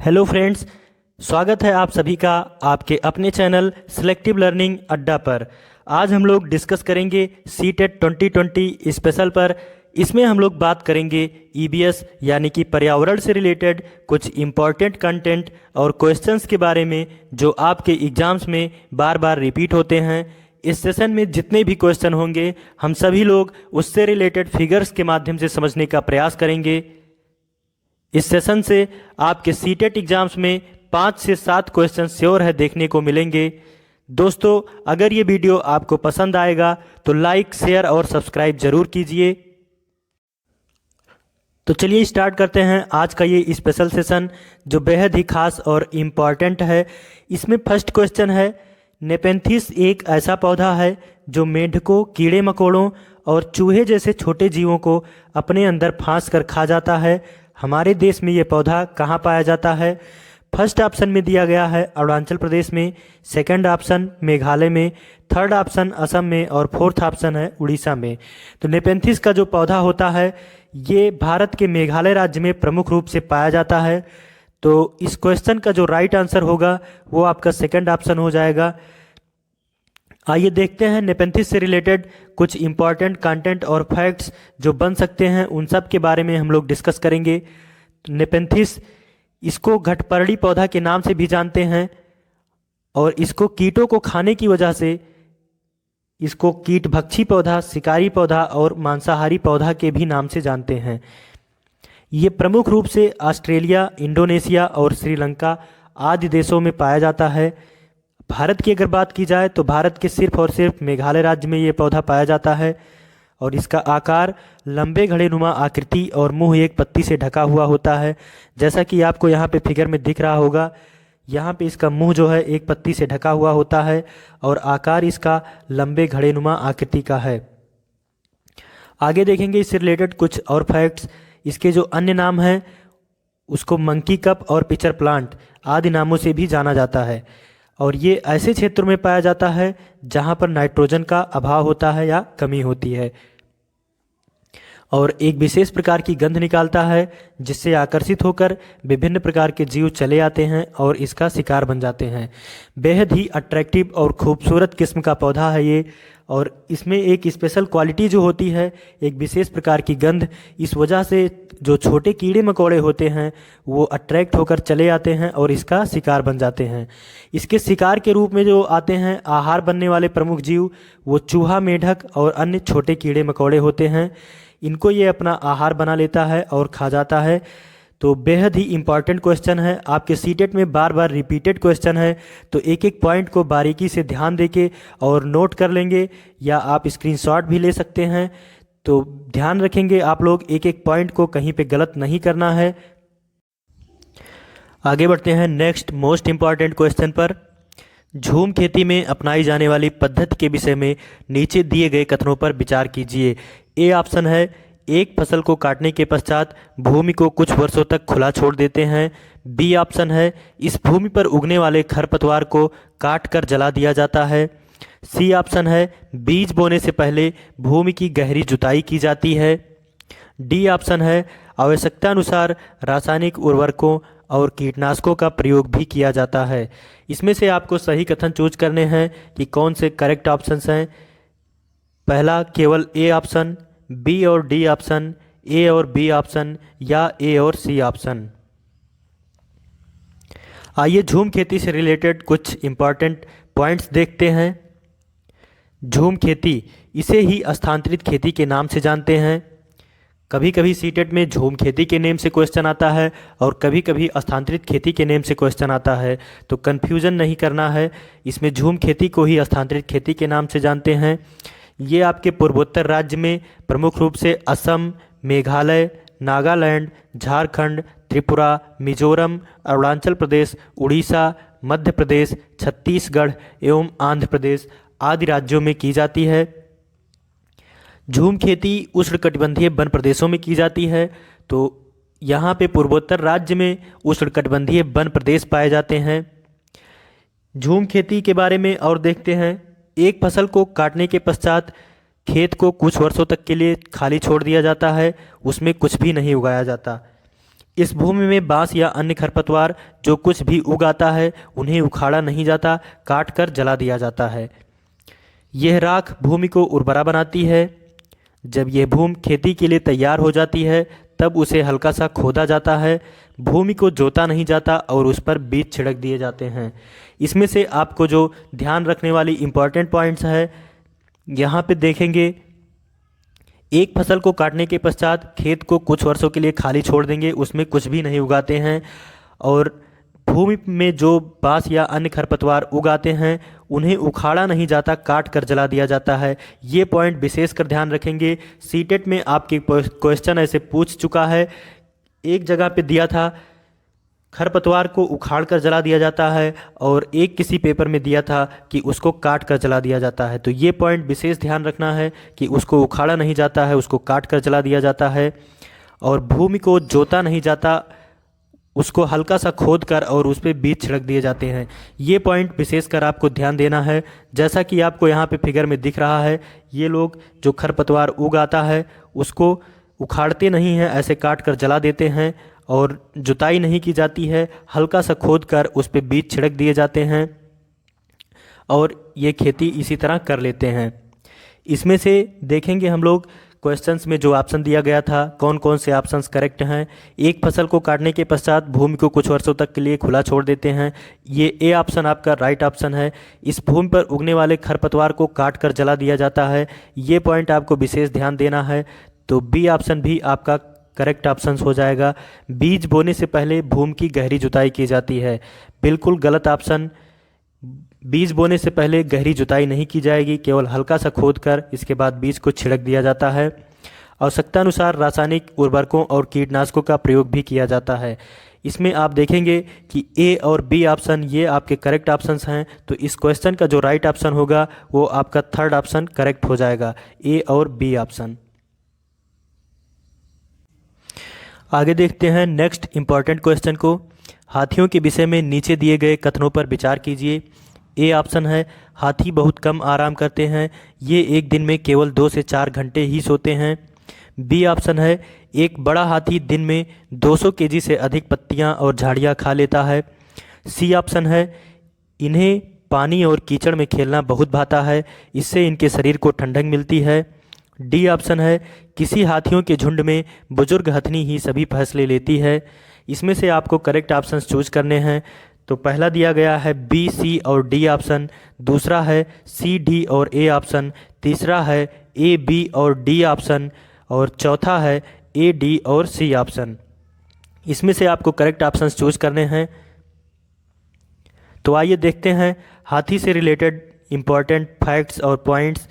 Hello friends, स्वागत है आप सभी का आपके अपने चैनल सिलेक्टिव लर्निंग अड्डा पर। आज हम लोग डिस्कस करेंगे सीटेट 2020 स्पेशल पर। इसमें हम लोग बात करेंगे ईबीएस यानी कि पर्यावरण से रिलेटेड कुछ इम्पॉर्टेंट कंटेंट और क्वेश्चंस के बारे में जो आपके एग्जाम्स में बार बार रिपीट होते हैं। इस सेशन में जितने भी क्वेश्चन होंगे हम सभी लोग उससे रिलेटेड फिगर्स के माध्यम से समझने का प्रयास करेंगे। इस सेशन से आपके सीटेट एग्जाम्स में 5 से 7 क्वेश्चन श्योर है देखने को मिलेंगे। दोस्तों, अगर ये वीडियो आपको पसंद आएगा तो लाइक, शेयर और सब्सक्राइब जरूर कीजिए। तो चलिए स्टार्ट करते हैं आज का ये स्पेशल सेशन जो बेहद ही खास और इम्पॉर्टेंट है। इसमें फर्स्ट क्वेश्चन है, नेपेंथिस एक ऐसा पौधा है जो मेंढकों, कीड़े मकोड़ों और चूहे जैसे छोटे जीवों को अपने अंदर फांस कर खा जाता है। हमारे देश में ये पौधा कहाँ पाया जाता है? फर्स्ट ऑप्शन में दिया गया है अरुणाचल प्रदेश में, सेकंड ऑप्शन मेघालय में, थर्ड ऑप्शन असम में और फोर्थ ऑप्शन है उड़ीसा में। तो नेपेंथिस का जो पौधा होता है ये भारत के मेघालय राज्य में प्रमुख रूप से पाया जाता है। तो इस क्वेश्चन का जो राइट आंसर होगा वो आपका सेकंड ऑप्शन हो जाएगा। आइए देखते हैं नेपेंथिस से रिलेटेड कुछ इंपॉर्टेंट कंटेंट और फैक्ट्स जो बन सकते हैं, उन सब के बारे में हम लोग डिस्कस करेंगे। नेपेंथिस, इसको घटपर्णी पौधा के नाम से भी जानते हैं और इसको कीटों को खाने की वजह से इसको कीटभक्षी पौधा, शिकारी पौधा और मांसाहारी पौधा के भी नाम से जानते हैं। ये प्रमुख रूप से ऑस्ट्रेलिया, इंडोनेशिया और श्रीलंका आदि देशों में पाया जाता है। भारत की अगर बात की जाए तो भारत के सिर्फ और सिर्फ मेघालय राज्य में ये पौधा पाया जाता है और इसका आकार लंबे घड़ेनुमा आकृति और मुंह एक पत्ती से ढका हुआ होता है। जैसा कि आपको यहाँ पे फिगर में दिख रहा होगा, यहाँ पे इसका मुंह जो है एक पत्ती से ढका हुआ होता है और आकार इसका लंबे घड़ेनुमा आकृति का है। आगे देखेंगे इससे रिलेटेड कुछ और फैक्ट्स। इसके जो अन्य नाम हैं उसको मंकी कप और पिचर प्लांट आदि नामों से भी जाना जाता है और ये ऐसे क्षेत्रों में पाया जाता है जहाँ पर नाइट्रोजन का अभाव होता है या कमी होती है और एक विशेष प्रकार की गंध निकालता है जिससे आकर्षित होकर विभिन्न प्रकार के जीव चले आते हैं और इसका शिकार बन जाते हैं। बेहद ही अट्रैक्टिव और खूबसूरत किस्म का पौधा है ये और इसमें एक स्पेशल क्वालिटी जो होती है, एक विशेष प्रकार की गंध, इस वजह से जो छोटे कीड़े मकोड़े होते हैं वो अट्रैक्ट होकर चले आते हैं और इसका शिकार बन जाते हैं। इसके शिकार के रूप में जो आते हैं आहार बनने वाले प्रमुख जीव वो चूहा, मेढक और अन्य छोटे कीड़े मकोड़े होते हैं। इनको ये अपना आहार बना लेता है और खा जाता है। तो बेहद ही इम्पॉर्टेंट क्वेश्चन है, आपके सीटेट में बार बार रिपीटेड क्वेश्चन है। तो एक एक पॉइंट को बारीकी से ध्यान देके और नोट कर लेंगे या आप स्क्रीनशॉट भी ले सकते हैं। तो ध्यान रखेंगे आप लोग, एक एक पॉइंट को कहीं पे गलत नहीं करना है। आगे बढ़ते हैं नेक्स्ट मोस्ट इम्पॉर्टेंट क्वेश्चन पर। झूम खेती में अपनाई जाने वाली पद्धति के विषय में नीचे दिए गए कथनों पर विचार कीजिए। ए ऑप्शन है, एक फसल को काटने के पश्चात भूमि को कुछ वर्षों तक खुला छोड़ देते हैं। बी ऑप्शन है, इस भूमि पर उगने वाले खरपतवार को काट कर जला दिया जाता है। सी ऑप्शन है, बीज बोने से पहले भूमि की गहरी जुताई की जाती है। डी ऑप्शन है, आवश्यकता अनुसार रासायनिक उर्वरकों और कीटनाशकों का प्रयोग भी किया जाता है। इसमें से आपको सही कथन चूज करने हैं कि कौन से करेक्ट ऑप्शंस हैं। पहला केवल ए ऑप्शन, बी और डी ऑप्शन, ए और बी ऑप्शन या ए और सी ऑप्शन। आइए झूम खेती से रिलेटेड कुछ इंपॉर्टेंट पॉइंट्स देखते हैं। झूम खेती, इसे ही स्थानांतरित खेती के नाम से जानते हैं। कभी कभी सीटेट में झूम खेती के नेम से क्वेश्चन आता है और कभी कभी स्थानांतरित खेती के नेम से क्वेश्चन आता है, तो कन्फ्यूज़न नहीं करना है। इसमें झूम खेती को ही स्थानांतरित खेती के नाम से जानते हैं। ये आपके पूर्वोत्तर राज्य में प्रमुख रूप से असम, मेघालय, नागालैंड, झारखंड, त्रिपुरा, मिजोरम, अरुणाचल प्रदेश, उड़ीसा, मध्य प्रदेश, छत्तीसगढ़ एवं आंध्र प्रदेश आदि राज्यों में की जाती है। झूम खेती उष्णकटिबंधीय वन प्रदेशों में की जाती है। तो यहाँ पे पूर्वोत्तर राज्य में उष्णकटिबंधीय वन प्रदेश पाए जाते हैं। झूम खेती के बारे में और देखते हैं। एक फसल को काटने के पश्चात खेत को कुछ वर्षों तक के लिए खाली छोड़ दिया जाता है, उसमें कुछ भी नहीं उगाया जाता। इस भूमि में बांस या अन्य खरपतवार जो कुछ भी उगाता है उन्हें उखाड़ा नहीं जाता, काट कर जला दिया जाता है। यह राख भूमि को उर्वरा बनाती है। जब यह भूमि खेती के लिए तैयार हो जाती है तब उसे हल्का सा खोदा जाता है। भूमि को जोता नहीं जाता और उस पर बीज छिड़क दिए जाते हैं। इसमें से आपको जो ध्यान रखने वाली इम्पॉर्टेंट पॉइंट्स है, यहाँ पे देखेंगे, एक फसल को काटने के पश्चात खेत को कुछ वर्षों के लिए खाली छोड़ देंगे, उसमें कुछ भी नहीं उगाते हैं। और भूमि में जो बांस या अन्य खरपतवार उगाते हैं उन्हें उखाड़ा नहीं जाता, काट कर जला दिया जाता है। ये पॉइंट विशेष कर ध्यान रखेंगे। सीटेट में आपके क्वेश्चन ऐसे पूछ चुका है, एक जगह पे दिया था खरपतवार को उखाड़ कर जला दिया जाता है और एक किसी पेपर में दिया था कि उसको काट कर जला दिया जाता है। तो ये पॉइंट विशेष ध्यान रखना है कि उसको उखाड़ा नहीं जाता है, उसको काट कर जला दिया जाता है। और भूमि को जोता नहीं जाता, उसको हल्का सा खोद कर और उस पर बीज छिड़क दिए जाते हैं। ये पॉइंट विशेष कर आपको ध्यान देना है। जैसा कि आपको यहाँ पे फिगर में दिख रहा है, ये लोग जो खरपतवार उगाता है उसको उखाड़ते नहीं हैं, ऐसे काट कर जला देते हैं और जुताई नहीं की जाती है, हल्का सा खोद कर उस पर बीज छिड़क दिए जाते हैं और ये खेती इसी तरह कर लेते हैं। इसमें से देखेंगे हम लोग क्वेश्चंस में जो ऑप्शन दिया गया था कौन कौन से ऑप्शंस करेक्ट हैं। एक फसल को काटने के पश्चात भूमि को कुछ वर्षों तक के लिए खुला छोड़ देते हैं, ये ए ऑप्शन आपका राइट ऑप्शन है। इस भूमि पर उगने वाले खरपतवार को काट कर जला दिया जाता है, ये पॉइंट आपको विशेष ध्यान देना है। तो बी ऑप्शन भी आपका करेक्ट ऑप्शन हो जाएगा। बीज बोने से पहले भूमि की गहरी जुताई की जाती है, बिल्कुल गलत ऑप्शन। बीज बोने से पहले गहरी जुताई नहीं की जाएगी, केवल हल्का सा खोद कर इसके बाद बीज को छिड़क दिया जाता है। आवश्यकतानुसार रासायनिक उर्वरकों और कीटनाशकों का प्रयोग भी किया जाता है। इसमें आप देखेंगे कि ए और बी ऑप्शन ये आपके करेक्ट ऑप्शंस हैं। तो इस क्वेश्चन का जो राइट ऑप्शन होगा वो आपका थर्ड ऑप्शन करेक्ट हो जाएगा, ए और बी ऑप्शन। आगे देखते हैं नेक्स्ट इम्पॉर्टेंट क्वेश्चन को। हाथियों के विषय में नीचे दिए गए कथनों पर विचार कीजिए। ए ऑप्शन है, हाथी बहुत कम आराम करते हैं, ये एक दिन में केवल 2 से 4 घंटे ही सोते हैं। बी ऑप्शन है, एक बड़ा हाथी दिन में 200 केजी से अधिक पत्तियां और झाड़ियां खा लेता है। सी ऑप्शन है, इन्हें पानी और कीचड़ में खेलना बहुत भाता है, इससे इनके शरीर को ठंडक मिलती है। डी ऑप्शन है, किसी हाथियों के झुंड में बुजुर्ग हथनी ही सभी फैसले लेती है। इसमें से आपको करेक्ट ऑप्शन चूज करने हैं। तो पहला दिया गया है बी, सी और डी ऑप्शन, दूसरा है सी, डी और ए ऑप्शन, तीसरा है ए, बी और डी ऑप्शन और चौथा है ए, डी और सी ऑप्शन। इसमें से आपको करेक्ट ऑप्शन चूज करने हैं। तो आइए देखते हैं हाथी से रिलेटेड इंपॉर्टेंट फैक्ट्स और पॉइंट्स।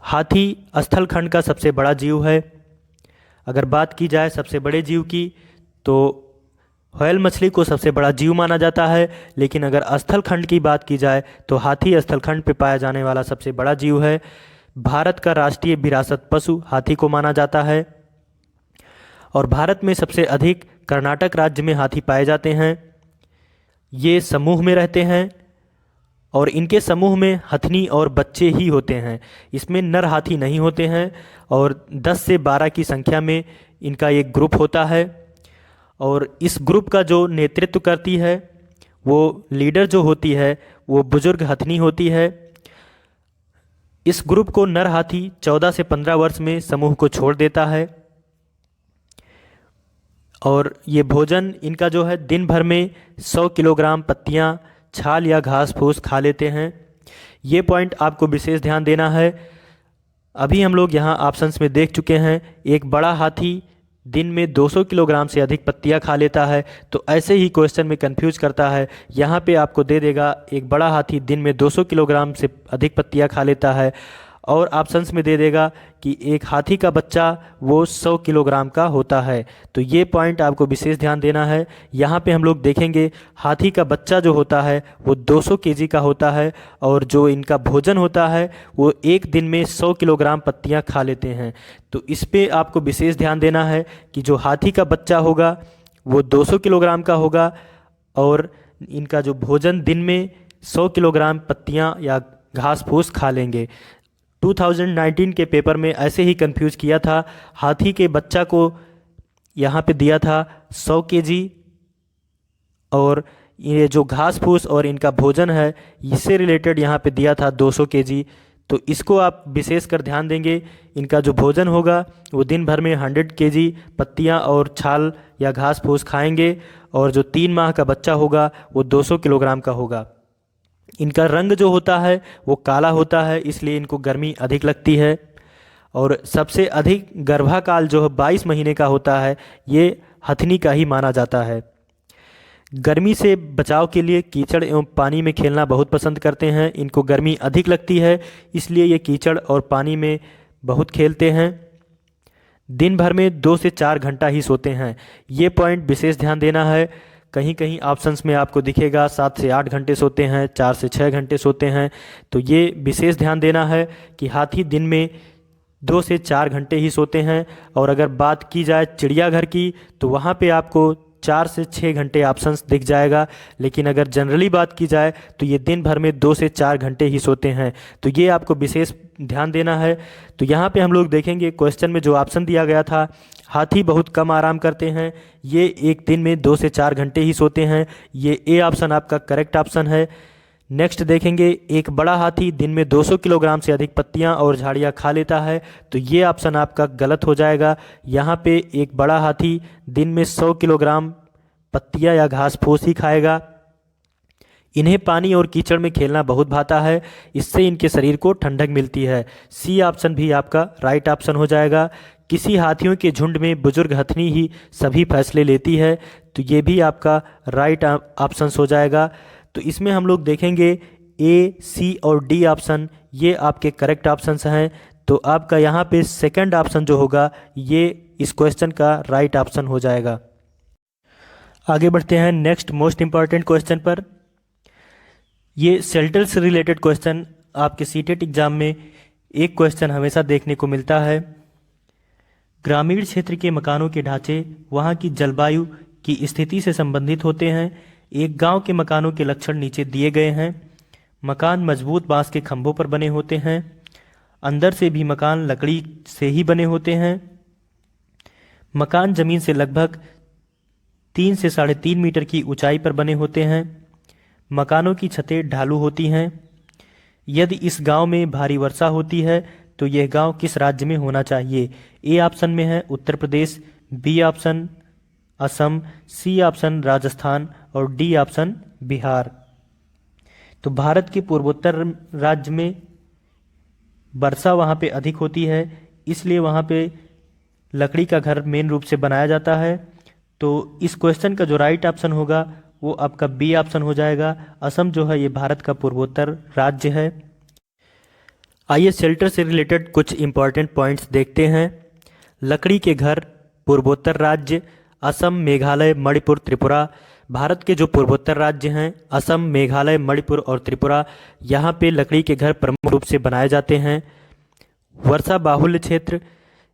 हाथी स्थलखंड का सबसे बड़ा जीव है। अगर बात की जाए सबसे बड़े जीव की तो व्हेल मछली को सबसे बड़ा जीव माना जाता है, लेकिन अगर स्थलखंड की बात की जाए तो हाथी स्थलखंड पर पाया जाने वाला सबसे बड़ा जीव है। भारत का राष्ट्रीय विरासत पशु हाथी को माना जाता है और भारत में सबसे अधिक कर्नाटक राज्य में हाथी पाए जाते हैं। ये समूह में रहते हैं और इनके समूह में हथनी और बच्चे ही होते हैं, इसमें नर हाथी नहीं होते हैं। और 10 से 12 की संख्या में इनका एक ग्रुप होता है और इस ग्रुप का जो नेतृत्व करती है वो लीडर जो होती है वो बुजुर्ग हथनी होती है। इस ग्रुप को नर हाथी 14 से 15 वर्ष में समूह को छोड़ देता है और ये भोजन इनका जो है दिन भर में 100 किलोग्राम पत्तियां, छाल या घास फूस खा लेते हैं। ये पॉइंट आपको विशेष ध्यान देना है। अभी हम लोग यहाँ ऑप्शंस में देख चुके हैं, एक बड़ा हाथी दिन में 200 किलोग्राम से अधिक पत्तियां खा लेता है, तो ऐसे ही क्वेश्चन में कंफ्यूज करता है। यहाँ पे आपको दे देगा एक बड़ा हाथी दिन में 200 किलोग्राम से अधिक पत्तियां खा लेता है और ऑप्शंस में दे देगा कि एक हाथी का बच्चा वो 100 किलोग्राम का होता है। तो ये पॉइंट आपको विशेष ध्यान देना है। यहाँ पे हम लोग देखेंगे हाथी का बच्चा जो होता है वो 200 केजी का होता है और जो इनका भोजन होता है वो एक दिन में 100 किलोग्राम पत्तियाँ खा लेते हैं। तो इस पर आपको विशेष ध्यान देना है कि जो हाथी का बच्चा होगा वो 200 किलोग्राम का होगा और इनका जो भोजन दिन में 100 किलोग्राम पत्तियाँ या घास फूस खा लेंगे। 2019 के पेपर में ऐसे ही कंफ्यूज किया था, हाथी के बच्चा को यहाँ पे दिया था 100 केजी, और ये जो घास फूस और इनका भोजन है इससे रिलेटेड यहाँ पे दिया था 200 केजी। तो इसको आप विशेष कर ध्यान देंगे। इनका जो भोजन होगा वो दिन भर में 100 केजी पत्तियाँ और छाल या घास फूस खाएंगे, और जो 3 माह का बच्चा होगा वो 200 किलोग्राम का होगा। इनका रंग जो होता है वो काला होता है, इसलिए इनको गर्मी अधिक लगती है। और सबसे अधिक गर्भाकाल जो 22 महीने का होता है ये हथनी का ही माना जाता है। गर्मी से बचाव के लिए कीचड़ एवं पानी में खेलना बहुत पसंद करते हैं। इनको गर्मी अधिक लगती है, इसलिए ये कीचड़ और पानी में बहुत खेलते हैं। दिन भर में 2 से 4 घंटा ही सोते हैं। ये पॉइंट विशेष ध्यान देना है। कहीं कहीं ऑप्शंस में आपको दिखेगा 7 से 8 घंटे सोते हैं, 4 से 6 घंटे सोते हैं। तो ये विशेष ध्यान देना है कि हाथी दिन में 2 से 4 घंटे ही सोते हैं। और अगर बात की जाए चिड़ियाघर की तो वहाँ पे आपको 4 से 6 घंटे ऑप्शंस दिख जाएगा, लेकिन अगर जनरली बात की जाए तो ये दिन भर में 2 से 4 घंटे ही सोते हैं। तो ये आपको विशेष ध्यान देना है। तो यहाँ पे हम लोग देखेंगे क्वेश्चन में जो ऑप्शन दिया गया था, हाथी बहुत कम आराम करते हैं, ये एक दिन में 2 से 4 घंटे ही सोते हैं। ये ए ऑप्शन आपका करेक्ट ऑप्शन है। नेक्स्ट देखेंगे, एक बड़ा हाथी दिन में 200 किलोग्राम से अधिक पत्तियां और झाड़ियां खा लेता है। तो ये ऑप्शन आपका गलत हो जाएगा। यहाँ पे एक बड़ा हाथी दिन में 100 किलोग्राम पत्तियां या घास फूस ही खाएगा। इन्हें पानी और कीचड़ में खेलना बहुत भाता है, इससे इनके शरीर को ठंडक मिलती है। सी ऑप्शन भी आपका राइट ऑप्शन हो जाएगा। किसी हाथियों के झुंड में बुजुर्ग हथनी ही सभी फैसले लेती है। तो ये भी आपका राइट ऑप्शन हो जाएगा। तो इसमें हम लोग देखेंगे ए, सी और डी ऑप्शन ये आपके करेक्ट ऑप्शंस हैं। तो आपका यहाँ पे सेकंड ऑप्शन जो होगा ये इस क्वेश्चन का राइट ऑप्शन हो जाएगा। आगे बढ़ते हैं नेक्स्ट मोस्ट इम्पॉर्टेंट क्वेश्चन पर। ये शेल्टर से रिलेटेड क्वेश्चन आपके सीटेट एग्जाम में एक क्वेश्चन हमेशा देखने को मिलता है। ग्रामीण क्षेत्र के मकानों के ढांचे वहाँ की जलवायु की स्थिति से संबंधित होते हैं। एक गांव के मकानों के लक्षण नीचे दिए गए हैं। मकान मजबूत बांस के खंभों पर बने होते हैं। अंदर से भी मकान लकड़ी से ही बने होते हैं। मकान जमीन से लगभग 3 से 3.5 मीटर की ऊंचाई पर बने होते हैं। मकानों की छतें ढालू होती हैं। यदि इस गांव में भारी वर्षा होती है तो यह गांव किस राज्य में होना चाहिए? ए ऑप्शन में है Uttar Pradesh, B option Assam, C option Rajasthan और डी ऑप्शन बिहार। तो भारत के पूर्वोत्तर राज्य में वर्षा वहाँ पे अधिक होती है, इसलिए वहाँ पे लकड़ी का घर मेन रूप से बनाया जाता है। तो इस क्वेश्चन का जो राइट ऑप्शन होगा वो आपका बी ऑप्शन हो जाएगा। असम जो है ये भारत का पूर्वोत्तर राज्य है। आइए शेल्टर से रिलेटेड कुछ इंपॉर्टेंट पॉइंट्स देखते हैं। लकड़ी के घर, पूर्वोत्तर राज्य असम, मेघालय, मणिपुर, त्रिपुरा। भारत के जो पूर्वोत्तर राज्य हैं असम, मेघालय, मणिपुर और त्रिपुरा, यहाँ पे लकड़ी के घर प्रमुख रूप से बनाए जाते हैं। वर्षा बाहुल्य क्षेत्र,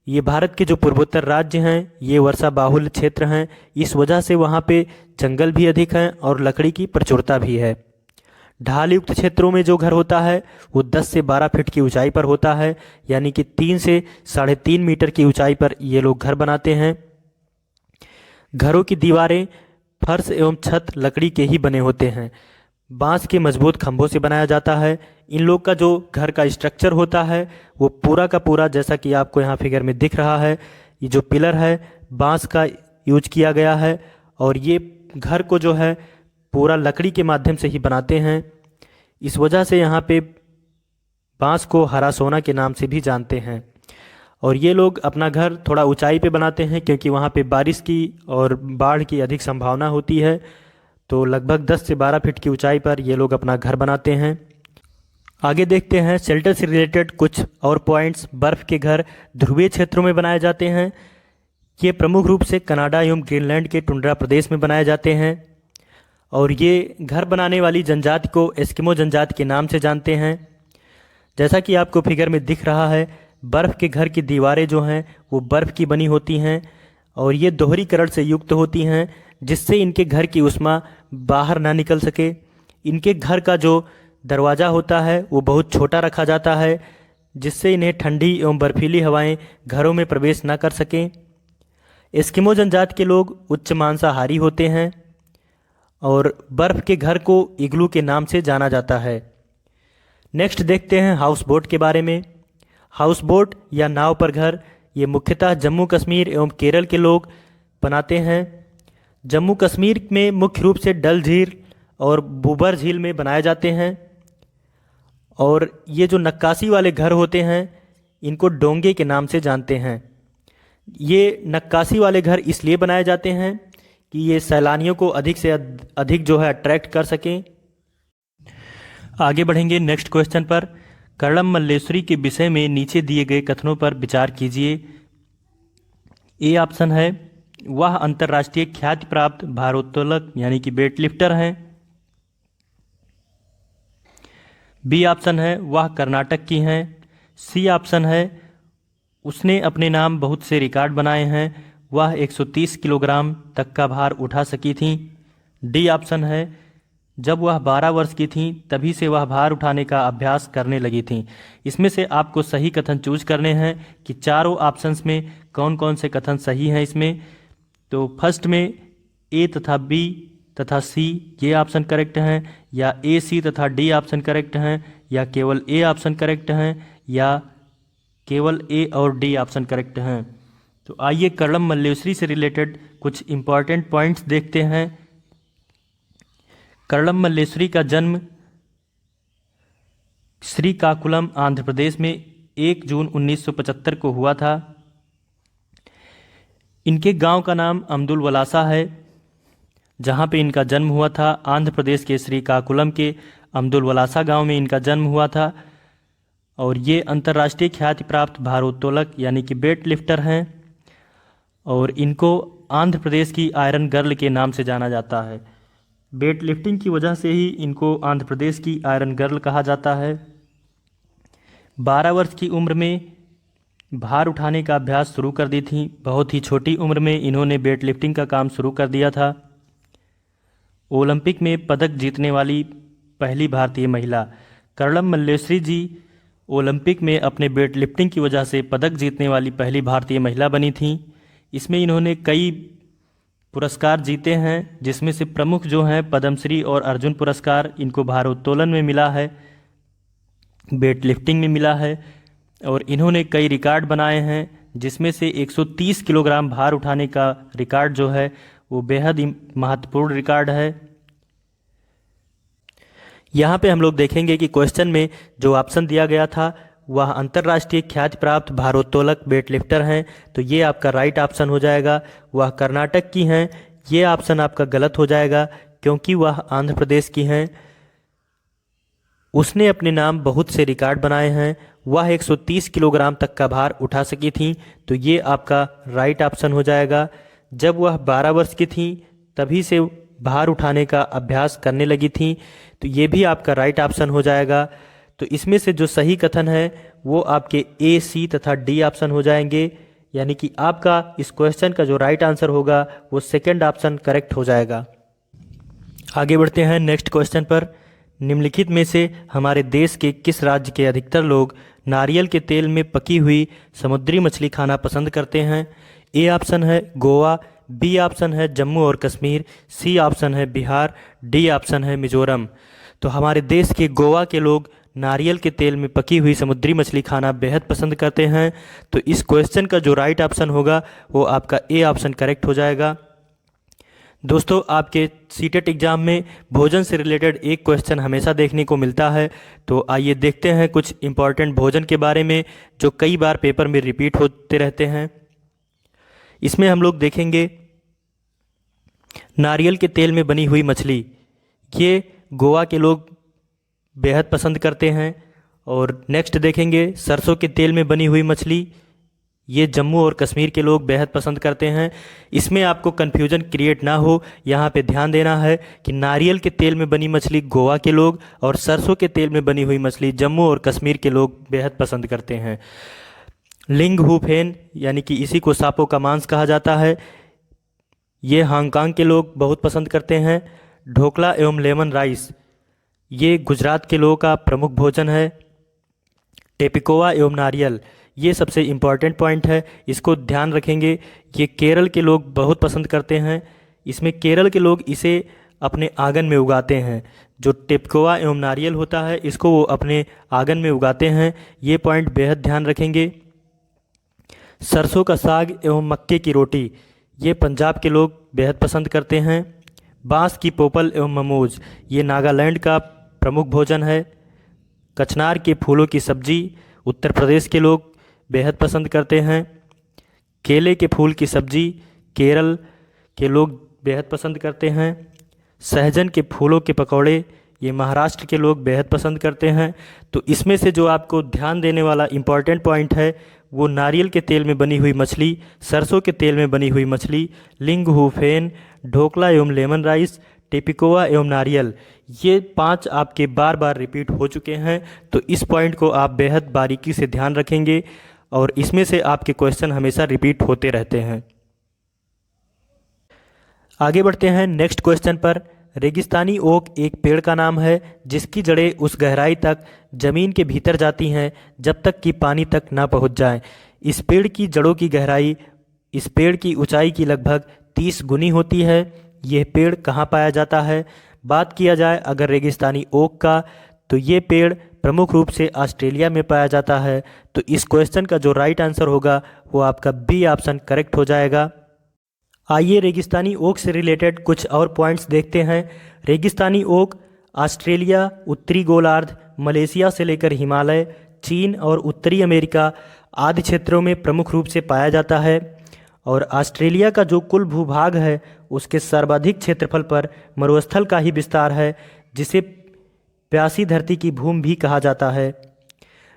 ये भारत के जो पूर्वोत्तर राज्य हैं ये वर्षा बाहुल्य क्षेत्र हैं। इस वजह से वहाँ पे जंगल भी अधिक हैं और लकड़ी की प्रचुरता भी है। ढाल युक्त क्षेत्रों में जो घर होता है वो 10 से 12 फीट की ऊंचाई पर होता है, यानी कि 3 से 3.5 मीटर की ऊंचाई पर ये लोग घर बनाते हैं। घरों की दीवारें, फर्श एवं छत लकड़ी के ही बने होते हैं। बांस के मजबूत खंभों से बनाया जाता है। इन लोग का जो घर का स्ट्रक्चर होता है वो पूरा का पूरा, जैसा कि आपको यहाँ फिगर में दिख रहा है, ये जो पिलर है बांस का यूज किया गया है। और ये घर को जो है पूरा लकड़ी के माध्यम से ही बनाते हैं। इस वजह से यहाँ पे बांस को हरा सोना के नाम से भी जानते हैं। और ये लोग अपना घर थोड़ा ऊंचाई पे बनाते हैं क्योंकि वहाँ पे बारिश की और बाढ़ की अधिक संभावना होती है। तो लगभग 10 से 12 फीट की ऊंचाई पर ये लोग अपना घर बनाते हैं। आगे देखते हैं शेल्टर से रिलेटेड कुछ और पॉइंट्स। बर्फ़ के घर ध्रुवीय क्षेत्रों में बनाए जाते हैं। ये प्रमुख रूप से कनाडा एवं ग्रीनलैंड के टुंड्रा प्रदेश में बनाए जाते हैं। और ये घर बनाने वाली जनजाति को एस्किमो जनजाति के नाम से जानते हैं। जैसा कि आपको फिगर में दिख रहा है, बर्फ़ के घर की दीवारें जो हैं वो बर्फ़ की बनी होती हैं और ये दोहरीकरण से युक्त होती हैं, जिससे इनके घर की ऊष्मा बाहर ना निकल सके। इनके घर का जो दरवाज़ा होता है वो बहुत छोटा रखा जाता है, जिससे इन्हें ठंडी एवं बर्फीली हवाएं घरों में प्रवेश ना कर सकें। एस्किमो जनजाति के लोग उच्च मांसाहारी होते हैं और बर्फ़ के घर को इग्लू के नाम से जाना जाता है। नेक्स्ट देखते हैं हाउस बोट के बारे में। हाउस बोट या नाव पर घर ये मुख्यतः जम्मू कश्मीर एवं केरल के लोग बनाते हैं। जम्मू कश्मीर में मुख्य रूप से डल झील और बुबर झील में बनाए जाते हैं। और ये जो नक्काशी वाले घर होते हैं इनको डोंगे के नाम से जानते हैं। ये नक्काशी वाले घर इसलिए बनाए जाते हैं कि ये सैलानियों को अधिक से अधिक जो है अट्रैक्ट कर सकें। आगे बढ़ेंगे नेक्स्ट क्वेश्चन पर। कर्णम मल्लेश्वरी के विषय में नीचे दिए गए कथनों पर विचार कीजिए। ए ऑप्शन है वह अंतर्राष्ट्रीय ख्याति प्राप्त भारोत्तोलक यानी कि वेट लिफ्टर हैं। बी ऑप्शन है वह कर्नाटक की हैं। सी ऑप्शन है उसने अपने नाम बहुत से रिकॉर्ड बनाए हैं, वह 130 किलोग्राम तक का भार उठा सकी थीं। डी ऑप्शन है जब वह 12 वर्ष की थीं तभी से वह भार उठाने का अभ्यास करने लगी थीं। इसमें से आपको सही कथन चूज करने हैं कि चारों ऑप्शंस में कौन कौन से कथन सही हैं इसमें। तो फर्स्ट में ए तथा बी तथा सी ये ऑप्शन करेक्ट हैं, या ए सी तथा डी ऑप्शन करेक्ट हैं, या केवल ए ऑप्शन करेक्ट हैं, या केवल ए और डी ऑप्शन करेक्ट हैं। तो आइए कर्णम मल्लेश्वरी से रिलेटेड कुछ इम्पॉर्टेंट पॉइंट्स देखते हैं। कर्णम मल्लेश्वरी का जन्म श्रीकाकुलम आंध्र प्रदेश में 1 जून 1975 को हुआ था। इनके गांव का नाम अब्दुल वलासा है, जहां पे इनका जन्म हुआ था। आंध्र प्रदेश के श्रीकाकुलम के अब्दुल वलासा गांव में इनका जन्म हुआ था। और ये अंतर्राष्ट्रीय ख्याति प्राप्त भारोत्तोलक यानी कि वेट लिफ्टर हैं। और इनको आंध्र प्रदेश की आयरन गर्ल के नाम से जाना जाता है। वेट लिफ्टिंग की वजह से ही इनको आंध्र प्रदेश की आयरन गर्ल कहा जाता है। 12 वर्ष की उम्र में भार उठाने का अभ्यास शुरू कर दी थी। बहुत ही छोटी उम्र में इन्होंने वेट लिफ्टिंग का काम शुरू कर दिया था। ओलंपिक में पदक जीतने वाली पहली भारतीय महिला कर्णम मल्लेश्वरी जी ओलंपिक में अपने वेट लिफ्टिंग की वजह से पदक जीतने वाली पहली भारतीय महिला बनी थीं। इसमें इन्होंने कई पुरस्कार जीते हैं, जिसमें से प्रमुख जो हैं पद्मश्री और अर्जुन पुरस्कार इनको भारोत्तोलन में मिला है, वेट लिफ्टिंग में मिला है। और इन्होंने कई रिकॉर्ड बनाए हैं, जिसमें से 130 किलोग्राम भार उठाने का रिकॉर्ड जो है वो बेहद ही महत्वपूर्ण रिकॉर्ड है। यहाँ पे हम लोग देखेंगे कि क्वेश्चन में जो ऑप्शन दिया गया था वह अंतर्राष्ट्रीय ख्याति प्राप्त भारोत्तोलक वेट लिफ्टर हैं, तो ये आपका राइट ऑप्शन हो जाएगा। वह कर्नाटक की हैं, ये ऑप्शन आपका गलत हो जाएगा क्योंकि वह आंध्र प्रदेश की हैं। उसने अपने नाम बहुत से रिकॉर्ड बनाए हैं, वह 130 किलोग्राम तक का भार उठा सकी थी, तो ये आपका राइट ऑप्शन हो जाएगा। जब वह 12 वर्ष की थी तभी से भार उठाने का अभ्यास करने लगी थी, तो ये भी आपका राइट ऑप्शन हो जाएगा। तो इसमें से जो सही कथन है वो आपके ए, सी तथा डी ऑप्शन हो जाएंगे, यानी कि आपका इस क्वेश्चन का जो राइट आंसर होगा वो सेकंड ऑप्शन करेक्ट हो जाएगा। आगे बढ़ते हैं नेक्स्ट क्वेश्चन पर। निम्नलिखित में से हमारे देश के किस राज्य के अधिकतर लोग नारियल के तेल में पकी हुई समुद्री मछली खाना पसंद करते हैं? ए ऑप्शन है गोवा, बी ऑप्शन है जम्मू और कश्मीर, सी ऑप्शन है बिहार, डी ऑप्शन है मिजोरम। तो हमारे देश के गोवा के लोग नारियल के तेल में पकी हुई समुद्री मछली खाना बेहद पसंद करते हैं। तो इस क्वेश्चन का जो राइट ऑप्शन होगा वो आपका ए ऑप्शन करेक्ट हो जाएगा। दोस्तों, आपके सीटेट एग्ज़ाम में भोजन से रिलेटेड एक क्वेश्चन हमेशा देखने को मिलता है, तो आइए देखते हैं कुछ इम्पॉर्टेंट भोजन के बारे में जो कई बार पेपर में रिपीट होते रहते हैं। इसमें हम लोग देखेंगे नारियल के तेल में बनी हुई मछली, ये गोवा के लोग बेहद पसंद करते हैं। और नेक्स्ट देखेंगे सरसों के तेल में बनी हुई मछली, ये जम्मू और कश्मीर के लोग बेहद पसंद करते हैं। इसमें आपको कन्फ्यूजन क्रिएट ना हो, यहाँ पे ध्यान देना है कि नारियल के तेल में बनी मछली गोवा के लोग और सरसों के तेल में बनी हुई मछली जम्मू और कश्मीर के लोग बेहद पसंद करते हैं। लिंग हू फेन यानी कि इसी को सांपों का मांस कहा जाता है, ये हांगकांग के लोग बहुत पसंद करते हैं। ढोकला एवं लेमन राइस, ये गुजरात के लोगों का प्रमुख भोजन है। टेपिकोवा एवं नारियल, ये सबसे इम्पॉर्टेंट पॉइंट है, इसको ध्यान रखेंगे। ये केरल के लोग बहुत पसंद करते हैं। इसमें केरल के लोग इसे अपने आंगन में उगाते हैं। जो टेपकोआ एवं नारियल होता है इसको वो अपने आंगन में उगाते हैं। ये पॉइंट बेहद ध्यान रखेंगे। सरसों का साग एवं मक्के की रोटी ये पंजाब के लोग बेहद पसंद करते हैं। बांस की पोपल एवं ममोज ये नागालैंड का प्रमुख भोजन है। कचनार के फूलों की सब्जी उत्तर प्रदेश के लोग बेहद पसंद करते हैं। केले के फूल की सब्जी केरल के लोग बेहद पसंद करते हैं। सहजन के फूलों के पकौड़े ये महाराष्ट्र के लोग बेहद पसंद करते हैं। तो इसमें से जो आपको ध्यान देने वाला इम्पॉर्टेंट पॉइंट है वो नारियल के तेल में बनी हुई मछली, सरसों के तेल में बनी हुई मछली, लिंगहू फेन, ढोकला एवं लेमन राइस, टेपिकोआ एवं नारियल, ये 5 आपके बार बार रिपीट हो चुके हैं। तो इस पॉइंट को आप बेहद बारीकी से ध्यान रखेंगे और इसमें से आपके क्वेश्चन हमेशा रिपीट होते रहते हैं। आगे बढ़ते हैं नेक्स्ट क्वेश्चन पर। रेगिस्तानी ओक एक पेड़ का नाम है जिसकी जड़ें उस गहराई तक ज़मीन के भीतर जाती हैं जब तक कि पानी तक ना पहुंच जाए। इस पेड़ की जड़ों की गहराई इस पेड़ की ऊंचाई की लगभग 30 गुनी होती है। यह पेड़ कहाँ पाया जाता है? बात किया जाए अगर रेगिस्तानी ओक का, तो ये पेड़ प्रमुख रूप से ऑस्ट्रेलिया में पाया जाता है। तो इस क्वेश्चन का जो राइट आंसर होगा वो आपका बी ऑप्शन करेक्ट हो जाएगा। आइए रेगिस्तानी ओक से रिलेटेड कुछ और पॉइंट्स देखते हैं। रेगिस्तानी ओक ऑस्ट्रेलिया, उत्तरी गोलार्ध, मलेशिया से लेकर हिमालय, चीन और उत्तरी अमेरिका आदि क्षेत्रों में प्रमुख रूप से पाया जाता है। और ऑस्ट्रेलिया का जो कुल भूभाग है उसके सर्वाधिक क्षेत्रफल पर मरुस्थल का ही विस्तार है, जिसे प्यासी धरती की भूमि भी कहा जाता है।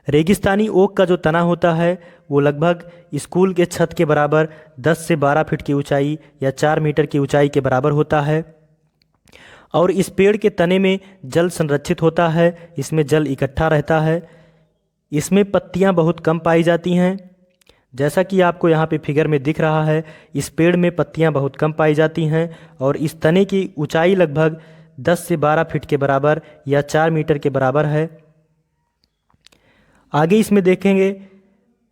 रेगिस्तानी ओक का जो तना होता है वो लगभग स्कूल के छत के बराबर 10 से 12 फीट की ऊंचाई या 4 मीटर की ऊंचाई के बराबर होता है। और इस पेड़ के तने में जल संरक्षित होता है, इसमें जल इकट्ठा रहता है। इसमें पत्तियां बहुत कम पाई जाती हैं, जैसा कि आपको यहाँ पे फिगर में दिख रहा है। इस पेड़ में पत्तियां बहुत कम पाई जाती हैं और इस तने की ऊंचाई लगभग 10 से 12 फीट के बराबर या 4 मीटर के बराबर है। आगे इसमें देखेंगे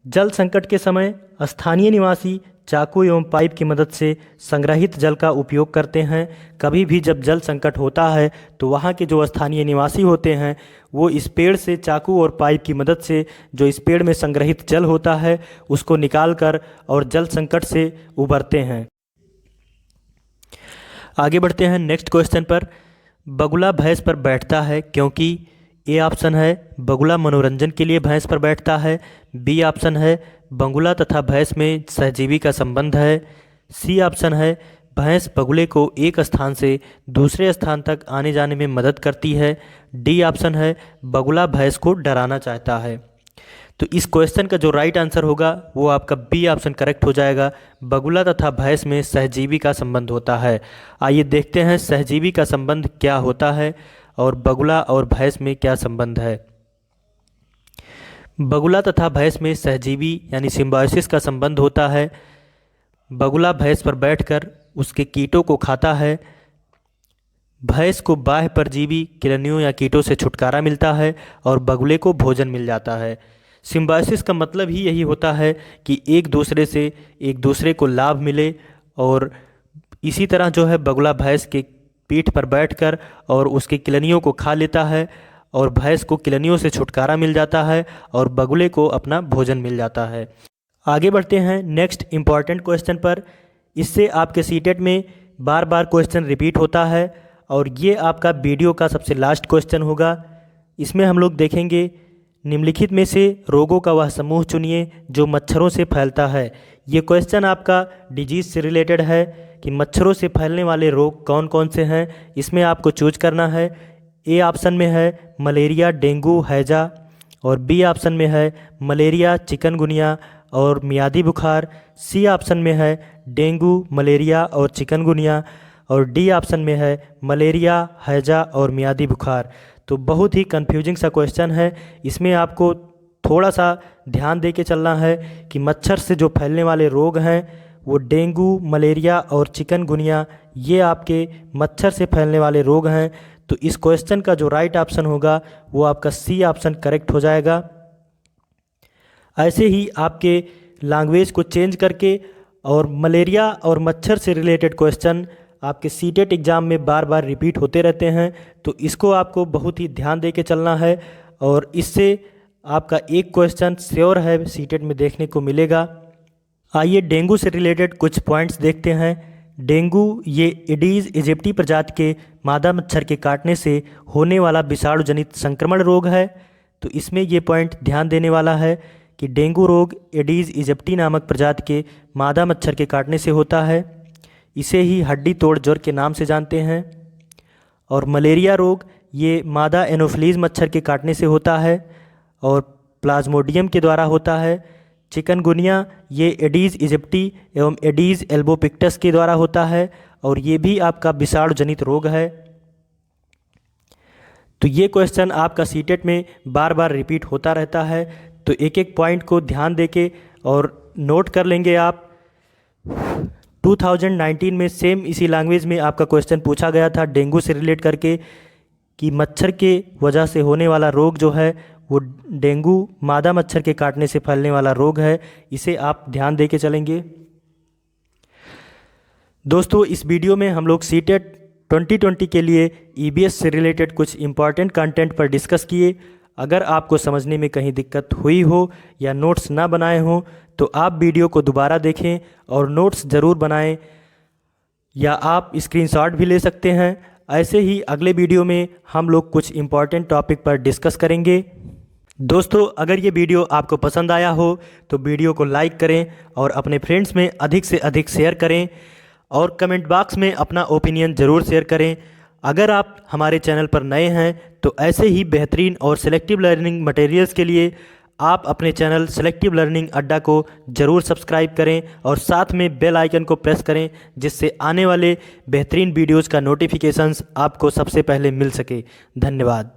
जल संकट के समय स्थानीय निवासी चाकू एवं पाइप की मदद से संग्रहित जल का उपयोग करते हैं। कभी भी जब जल संकट होता है तो वहाँ के जो स्थानीय निवासी होते हैं वो इस पेड़ से चाकू और पाइप की मदद से जो इस पेड़ में संग्रहित जल होता है उसको निकाल कर और जल संकट से उबरते हैं। आगे बढ़ते हैं नेक्स्ट क्वेश्चन पर। बगुला भैंस पर बैठता है क्योंकि ए ऑप्शन है बगुला मनोरंजन के लिए भैंस पर बैठता है, बी ऑप्शन है बगुला तथा भैंस में सहजीवी का संबंध है, सी ऑप्शन है भैंस बगुले को एक स्थान से दूसरे स्थान तक आने जाने में मदद करती है, डी ऑप्शन है बगुला भैंस को डराना चाहता है। तो इस क्वेश्चन का जो राइट आंसर होगा वो आपका बी ऑप्शन करेक्ट हो जाएगा। बगुला तथा भैंस में सहजीवी का संबंध होता है। आइए देखते हैं सहजीवी का संबंध क्या होता है और बगुला और भैंस में क्या संबंध है। बगुला तथा भैंस में सहजीवी यानी सिम्बायोसिस का संबंध होता है। बगुला भैंस पर बैठकर उसके कीटों को खाता है। भैंस को बाह्य परजीवी किरणियों या कीटों से छुटकारा मिलता है और बगुले को भोजन मिल जाता है। सिम्बायोसिस का मतलब ही यही होता है कि एक दूसरे को लाभ मिले। और इसी तरह जो है बगुला भैंस के पीठ पर बैठकर और उसकी किलनियों को खा लेता है और भैंस को किलनियों से छुटकारा मिल जाता है और बगुले को अपना भोजन मिल जाता है। आगे बढ़ते हैं नेक्स्ट इम्पॉर्टेंट क्वेश्चन पर। इससे आपके सीटेट में बार बार क्वेश्चन रिपीट होता है और ये आपका वीडियो का सबसे लास्ट क्वेश्चन होगा। इसमें हम लोग देखेंगे निम्नलिखित में से रोगों का वह समूह चुनिए जो मच्छरों से फैलता है। ये क्वेश्चन आपका डिजीज़ से रिलेटेड है कि मच्छरों से फैलने वाले रोग कौन कौन से हैं। इसमें आपको चूज करना है। ए ऑप्शन में है मलेरिया, डेंगू, हैजा और बी ऑप्शन में है मलेरिया, चिकनगुनिया और मियादी बुखार, सी ऑप्शन में है डेंगू, मलेरिया और चिकनगुनिया और डी ऑप्शन में है मलेरिया, हैजा और मियादी बुखार। तो बहुत ही कंफ्यूजिंग सा क्वेश्चन है। इसमें आपको थोड़ा सा ध्यान दे के चलना है कि मच्छर से जो फैलने वाले रोग हैं वो डेंगू, मलेरिया और चिकनगुनिया, ये आपके मच्छर से फैलने वाले रोग हैं। तो इस क्वेश्चन का जो राइट ऑप्शन होगा वो आपका सी ऑप्शन करेक्ट हो जाएगा। ऐसे ही आपके लैंग्वेज को चेंज करके और मलेरिया और मच्छर से रिलेटेड क्वेश्चन आपके सीटेट एग्ज़ाम में बार बार रिपीट होते रहते हैं, तो इसको आपको बहुत ही ध्यान दे के चलना है और इससे आपका एक क्वेश्चन श्योर है सीटेट में देखने को मिलेगा। आइए डेंगू से रिलेटेड कुछ पॉइंट्स देखते हैं। डेंगू ये एडीज इजिप्टी प्रजाति के मादा मच्छर के काटने से होने वाला विषाणु जनित संक्रमण रोग है। तो इसमें ये पॉइंट ध्यान देने वाला है कि डेंगू रोग एडीज इजिप्टी नामक प्रजाति के मादा मच्छर के काटने से होता है। इसे ही हड्डी तोड़ ज्वर के नाम से जानते हैं। और मलेरिया रोग ये मादा एनोफ्लीज मच्छर के काटने से होता है और प्लाज्मोडियम के द्वारा होता है। चिकनगुनिया ये एडीज इजिप्टी एवं एडीज एल्बोपिक्टस के द्वारा होता है और ये भी आपका विषाणु जनित रोग है। तो ये क्वेश्चन आपका सीटेट में बार बार रिपीट होता रहता है, तो एक एक पॉइंट को ध्यान देके और नोट कर लेंगे आप। 2019 में सेम इसी लैंग्वेज में आपका क्वेश्चन पूछा गया था डेंगू से रिलेट करके कि मच्छर के वजह से होने वाला रोग जो है वो डेंगू मादा मच्छर के काटने से फैलने वाला रोग है। इसे आप ध्यान दे के चलेंगे। दोस्तों इस वीडियो में हम लोग सीटेट 2020 के लिए ईबीएस से रिलेटेड कुछ इम्पॉर्टेंट कंटेंट पर डिस्कस किए। अगर आपको समझने में कहीं दिक्कत हुई हो या नोट्स ना बनाए हों तो आप वीडियो को दोबारा देखें और नोट्स ज़रूर बनाएं या आप स्क्रीनशॉट भी ले सकते हैं। ऐसे ही अगले वीडियो में हम लोग कुछ इम्पॉर्टेंट टॉपिक पर डिस्कस करेंगे। दोस्तों अगर ये वीडियो आपको पसंद आया हो तो वीडियो को लाइक करें और अपने फ्रेंड्स में अधिक से अधिक शेयर करें और कमेंट बॉक्स में अपना ओपिनियन ज़रूर शेयर करें। अगर आप हमारे चैनल पर नए हैं तो ऐसे ही बेहतरीन और सेलेक्टिव लर्निंग मटेरियल्स के लिए आप अपने चैनल सेलेक्टिव लर्निंग अड्डा को ज़रूर सब्सक्राइब करें और साथ में बेल आइकन को प्रेस करें जिससे आने वाले बेहतरीन वीडियोज़ का नोटिफिकेशंस आपको सबसे पहले मिल सके। धन्यवाद।